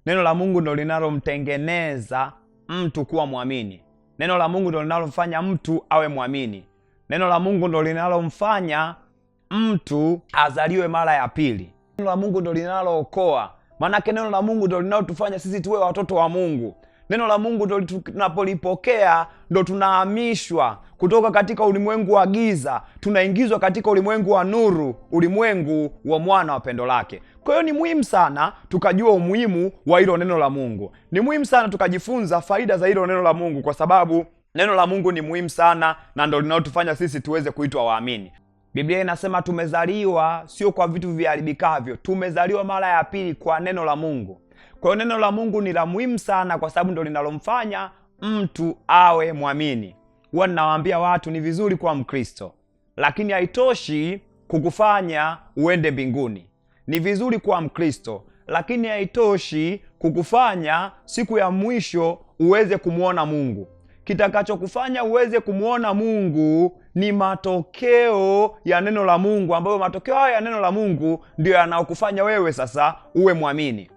Neno la Mungu ndio linalomtengeneza mtu kuwa mwamini. Neno la Mungu ndio linalomfanya mtu awe mwamini. Neno la Mungu ndio linalomfanya mtu azaliwe mara ya pili. Neno la Mungu ndio linalookoa. Maanake neno la Mungu ndio linalotufanya sisi tuwe watoto wa Mungu. Neno la Mungu ndio tunapolipokea ndio tunahamishwa kutoka katika ulimwengu wa giza, tunaingizwa katika ulimwengu wa nuru, ulimwengu wa mwana wa pendo lake. Kwa hiyo ni muhimu sana tukajua umuhimu wa hilo neno la Mungu. Ni muhimu sana tukajifunza faida za hilo neno la Mungu, kwa sababu neno la Mungu ni muhimu sana na ndio linalotufanya sisi tuweze kuitwa waamini. Biblia inasema tumezaliwa sio kwa vitu viharibikavyo, tumezaliwa mara ya pili kwa neno la Mungu. Kwa hiyo neno la Mungu ni la muhimu sana, kwa sababu ndio linalomfanya mtu awe mwamini. Huwa ninawaambia watu ni vizuri kuwa Mkristo, lakini haitoshi kukufanya uende mbinguni. Ni vizuri kuwa Mkristo, lakini haitoshi kukufanya siku ya mwisho uweze kumuona Mungu. Kitakachokufanya uweze kumuona Mungu ni matokeo ya neno la Mungu, ambayo matokeo hayo ya neno la Mungu ndio yanayokufanya wewe sasa uwe mwamini.